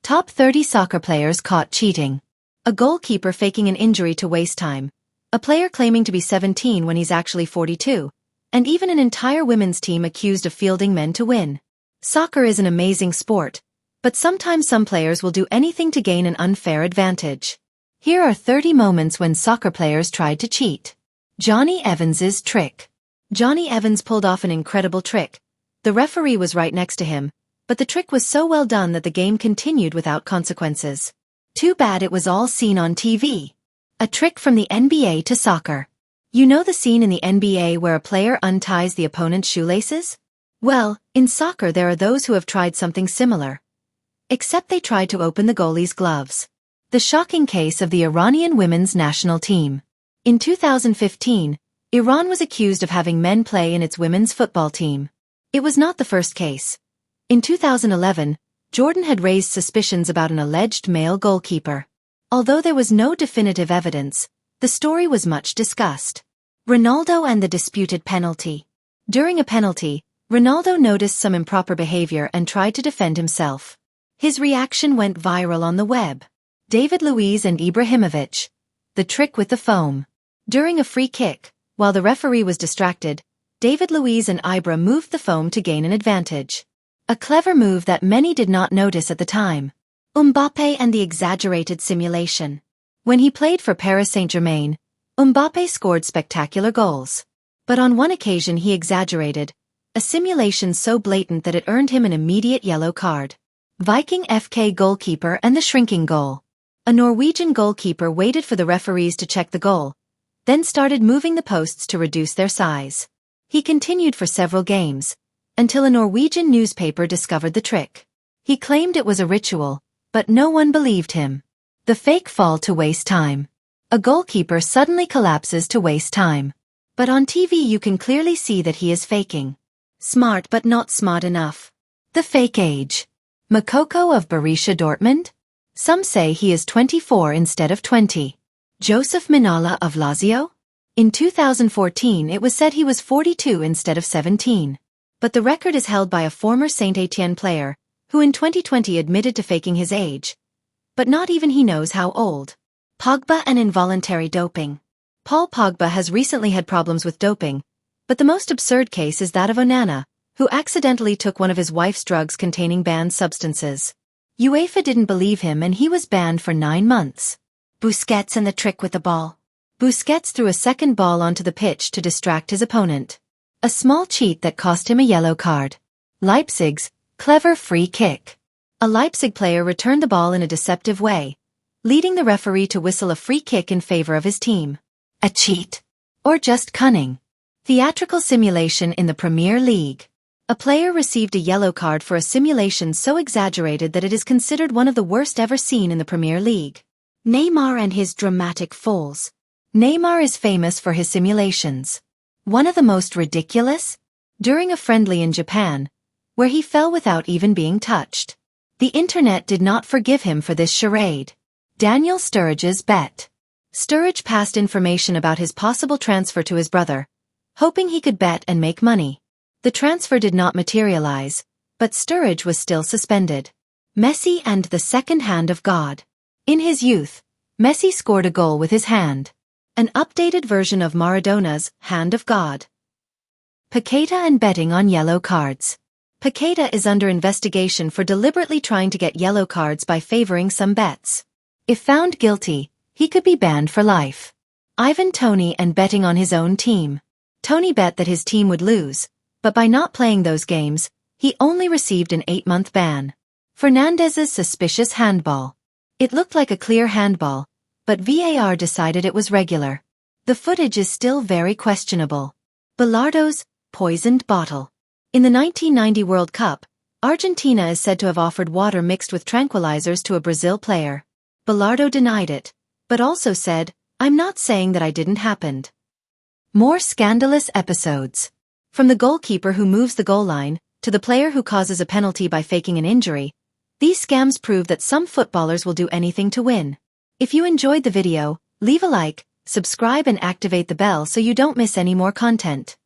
Top 30 soccer players caught cheating. A goalkeeper faking an injury to waste time. A player claiming to be 17 when he's actually 42. And even an entire women's team accused of fielding men to win. Soccer is an amazing sport, but sometimes some players will do anything to gain an unfair advantage. Here are 30 moments when soccer players tried to cheat. Johnny Evans's trick. Johnny Evans pulled off an incredible trick. The referee was right next to him, but the trick was so well done that the game continued without consequences. Too bad it was all seen on TV. A trick from the NBA to soccer. You know the scene in the NBA where a player unties the opponent's shoelaces? Well, in soccer there are those who have tried something similar. Except they tried to open the goalie's gloves. The shocking case of the Iranian women's national team. In 2015, Iran was accused of having men play in its women's football team. It was not the first case. In 2011, Jordan had raised suspicions about an alleged male goalkeeper. Although there was no definitive evidence, the story was much discussed. Ronaldo and the disputed penalty. During a penalty, Ronaldo noticed some improper behavior and tried to defend himself. His reaction went viral on the web. David Luiz and Ibrahimovic. The trick with the foam. During a free kick, while the referee was distracted, David Luiz and Ibra moved the foam to gain an advantage. A clever move that many did not notice at the time. Mbappé and the exaggerated simulation. When he played for Paris Saint-Germain, Mbappé scored spectacular goals. But on one occasion he exaggerated, a simulation so blatant that it earned him an immediate yellow card. Viking FK goalkeeper and the shrinking goal. A Norwegian goalkeeper waited for the referees to check the goal, then started moving the posts to reduce their size. He continued for several games, until a Norwegian newspaper discovered the trick. He claimed it was a ritual, but no one believed him. The fake fall to waste time. A goalkeeper suddenly collapses to waste time. But on TV you can clearly see that he is faking. Smart but not smart enough. The fake age. Moukoko of Borussia Dortmund? Some say he is 24 instead of 20. Joseph Minala of Lazio? In 2014 it was said he was 42 instead of 17. But the record is held by a former Saint-Étienne player, who in 2020 admitted to faking his age. But not even he knows how old. Pogba and involuntary doping. Paul Pogba has recently had problems with doping, but the most absurd case is that of Onana, who accidentally took one of his wife's drugs containing banned substances. UEFA didn't believe him and he was banned for 9 months. Busquets and the trick with the ball. Busquets threw a second ball onto the pitch to distract his opponent. A small cheat that cost him a yellow card. Leipzig's clever free kick. A Leipzig player returned the ball in a deceptive way, leading the referee to whistle a free kick in favor of his team. A cheat. Or just cunning. Theatrical simulation in the Premier League. A player received a yellow card for a simulation so exaggerated that it is considered one of the worst ever seen in the Premier League. Neymar and his dramatic falls. Neymar is famous for his simulations. One of the most ridiculous? During a friendly in Japan, where he fell without even being touched. The internet did not forgive him for this charade. Daniel Sturridge's bet. Sturridge passed information about his possible transfer to his brother, hoping he could bet and make money. The transfer did not materialize, but Sturridge was still suspended. Messi and the second hand of God. In his youth, Messi scored a goal with his hand. An updated version of Maradona's hand of God. Paqueta and betting on yellow cards. Paqueta is under investigation for deliberately trying to get yellow cards by favoring some bets. If found guilty, he could be banned for life. Ivan Toney and betting on his own team. Toney bet that his team would lose, but by not playing those games, he only received an 8-month ban. Fernandez's suspicious handball. It looked like a clear handball, but VAR decided it was regular. The footage is still very questionable. Bilardo's poisoned bottle. In the 1990 World Cup, Argentina is said to have offered water mixed with tranquilizers to a Brazil player. Bilardo denied it, but also said, "I'm not saying that I didn't happen." More scandalous episodes. From the goalkeeper who moves the goal line, to the player who causes a penalty by faking an injury, these scams prove that some footballers will do anything to win. If you enjoyed the video, leave a like, subscribe and activate the bell so you don't miss any more content.